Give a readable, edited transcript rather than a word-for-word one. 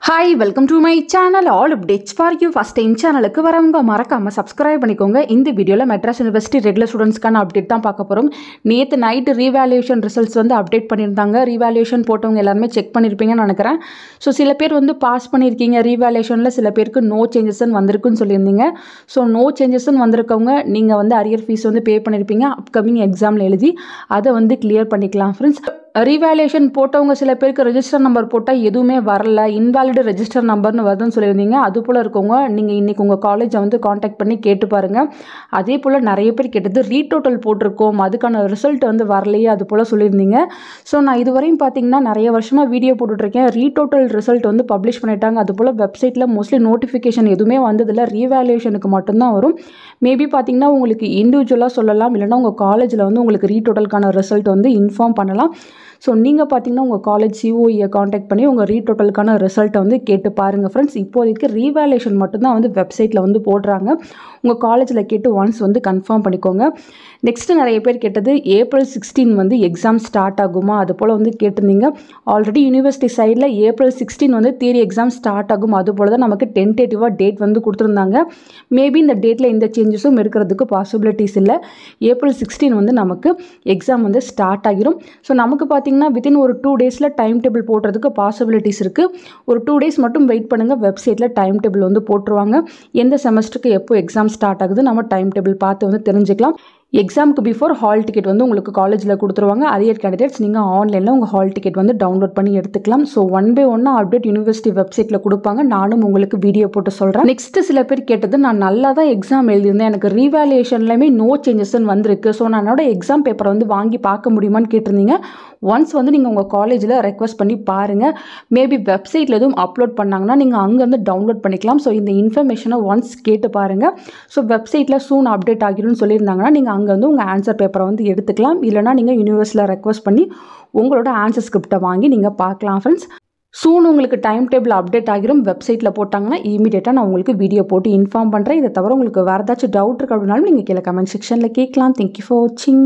Hi, welcome to my channel. All updates for you. First time சேனலுக்கு வரவங்க மறக்காம subscribe பண்ணிக்கோங்க. இந்த வீடியோல மெட்ராஸ் யுனிவர்சிட்டி ரெகுலர் ஸ்டூடண்ட்ஸ்க்கான அப்டேட் தான் பார்க்க போறோம். நேத்து நைட் ரீவாலுவேஷன் ரிசல்ட்ஸ் வந்து அப்டேட் பண்ணியிருந்தாங்க. ரீவாலுவேஷன் போட்டவங்க எல்லாரும் செக் பண்ணிருப்பீங்கன்னு நினைக்கிறேன். ஸோ சில பேர் வந்து பாஸ் பண்ணியிருக்கீங்க ரீவாலுவேஷன்ல, சில பேருக்கு நோ சேஞ்சஸ்ன்னு வந்திருக்குன்னு சொல்லியிருந்தீங்க. ஸோ நோ சேஞ்சஸ்ன்னு வந்திருக்கவங்க நீங்கள் வந்து அரியர் ஃபீஸ் வந்து பே பண்ணியிருப்பீங்க அப்கமிங் எக்ஸாமில் எழுதி அதை வந்து கிளியர் பண்ணிக்கலாம் ஃப்ரெண்ட்ஸ். ரீவாலுவேஷன் போட்டவங்க சில பேருக்கு ரெஜிஸ்டர் நம்பர் போட்டால் எதுவுமே வரல, இன்வாலிட் ரெஜிஸ்டர் நம்பர்னு வருதுன்னு சொல்லியிருந்தீங்க. அது போல் இருக்கவங்க நீங்கள் இன்றைக்கி உங்கள் காலேஜை வந்து காண்டாக்ட் பண்ணி கேட்டு பாருங்கள். அதே போல் நிறைய பேர் கேட்டது ரீடோட்டல் போட்டிருக்கோம், அதுக்கான ரிசல்ட் வந்து வரலையே, அது போல் சொல்லியிருந்தீங்க. ஸோ நான் இதுவரையும் பார்த்தீங்கன்னா நிறைய வருஷமாக வீடியோ போட்டுட்ருக்கேன். ரீடோட்டல் ரிசல்ட் வந்து பப்ளிஷ் பண்ணிட்டாங்க. அது போல் வெப்சைட்டில் மோஸ்ட்லி நோட்டிஃபிகேஷன் எதுவுமே வந்ததில்லை, ரீவாலுவேஷனுக்கு மட்டும்தான் வரும். மேபி பார்த்தீங்கன்னா உங்களுக்கு இண்டிவிஜுவலாக சொல்லலாம், இல்லைனா உங்கள் காலேஜில் வந்து உங்களுக்கு ரீடோட்டலுக்கான ரிசல்ட் வந்து இன்ஃபார்ம் பண்ணலாம். ஸோ நீங்கள் பார்த்தீங்கன்னா உங்கள் காலேஜ் சிஓஇயை காண்டாக்ட் பண்ணி உங்கள் ரீடோட்டலுக்கான ரிசல்ட்டை வந்து கேட்டு பாருங்கள் ஃப்ரெண்ட்ஸ். இப்போதைக்கு ரீவாலுவேஷன் மட்டும்தான் வந்து வெப்சைட்டில் வந்து போடுறாங்க. உங்கள் காலேஜில் கேட்டு ஒன்ஸ் வந்து கன்ஃபார்ம் பண்ணிக்கோங்க. நெக்ஸ்ட்டு நிறைய பேர் கேட்டது ஏப்ரல் 16 வந்து எக்ஸாம் ஸ்டார்ட் ஆகுமா, அது போல் வந்து கேட்டிருந்தீங்க. ஆல்ரெடி யூனிவர்சிட்டி சைடில் ஏப்ரல் 16 வந்து தியரி எக்ஸாம் ஸ்டார்ட் ஆகும், அது போல் தான் நமக்கு டென்டேட்டிவாக டேட் வந்து கொடுத்துருந்தாங்க. மேபி இந்த டேட்டில் எந்த சேஞ்சஸும் இருக்கிறதுக்கு பாசிபிலிட்டிஸ் இல்லை. ஏப்ரல் 16 வந்து நமக்கு எக்ஸாம் வந்து ஸ்டார்ட் ஆகிரும். ஸோ நமக்கு பார்த்தீங்கன்னா வித்தின் ஒரு 2 டேஸில் டைம் டேபிள் போடுறதுக்கு பாசிபிலிட்டிஸ் இருக்குது. ஒரு 2 டேஸ் மட்டும் வெயிட் பண்ணுங்கள், வெப்சைட்டில் டைம் டேபிள் வந்து போட்டுருவாங்க. எந்த செமஸ்டருக்கு எப்போ எக்ஸாம் ஸ்டார்ட் ஆகுது நம்ம டைம் டேபிள் பார்த்து வந்து தெரிஞ்சுக்கலாம். எக்ஸாமுக்கு பிஃபோர் ஹால் டிக்கெட் வந்து உங்களுக்கு காலேஜில் கொடுத்துருவாங்க. அரியர் கேண்டிடேட்ஸ் நீங்கள் ஆன்லைனில் உங்கள் ஹால் டிக்கெட் வந்து டவுன்லோட் பண்ணி எடுத்துக்கலாம். ஸோ ஒன் பை ஒன்னாக அப்டேட் யூனிவர்சிட்டி வெப்சைட்டில் கொடுப்பாங்க. நானும் உங்களுக்கு வீடியோ போட்டு சொல்கிறேன். நெக்ஸ்ட்டு சில பேர் கேட்டது, நான் நல்லா தான் எக்ஸாம் எழுதியிருந்தேன், எனக்கு ரீவாலுவேஷன்லையுமே நோ சேஞ்சஸ்ன்னு வந்திருக்கு, ஸோ நான் என்னோட எக்ஸாம் பேப்பரை வந்து வாங்கி பார்க்க முடியுமான்னு கேட்டிருந்தீங்க. ஒன்ஸ் வந்து நீங்கள் உங்கள் காலேஜில் ரெக்வஸ்ட் பண்ணி பாருங்கள். மேபி வெப்சைட்டில் எதுவும் அப்லோட் பண்ணாங்கன்னா நீங்கள் அங்கேருந்து டவுன்லோட் பண்ணிக்கலாம். ஸோ இந்த இன்ஃபர்மேஷனை ஒன்ஸ் கேட்டு பாருங்கள். ஸோ வெப்சைட்டில் சூன் அப்டேட் ஆகிரும்னு சொல்லியிருந்தாங்கன்னா நீங்கள் அங்கே வந்து உங்கள் ஆன்சர் பேப்பரை வந்து எடுத்துக்கலாம். இல்லைனா நீங்கள் யூனிவர்சிட்டியில் ரெக்வஸ்ட் பண்ணி உங்களோட ஆன்சர் ஸ்கிரிப்டை வாங்கி நீங்கள் பார்க்கலாம் ஃப்ரெண்ட்ஸ். சூன் உங்களுக்கு டைம் டேபிள் அப்டேட் ஆகிரும். வெப்சைட்டில் போட்டாங்கன்னா இமீடியட்டாக நான் உங்களுக்கு வீடியோ போட்டு இன்ஃபார்ம் பண்ணுறேன். இதை தவிர உங்களுக்கு வேறு ஏதாச்சும் டவுட் இருக்குது அப்படின்னாலும் நீங்கள் கீழே கமெண்ட் செக்ஷனில் கேட்கலாம். தேங்க்யூ ஃபார் வாட்சிங்.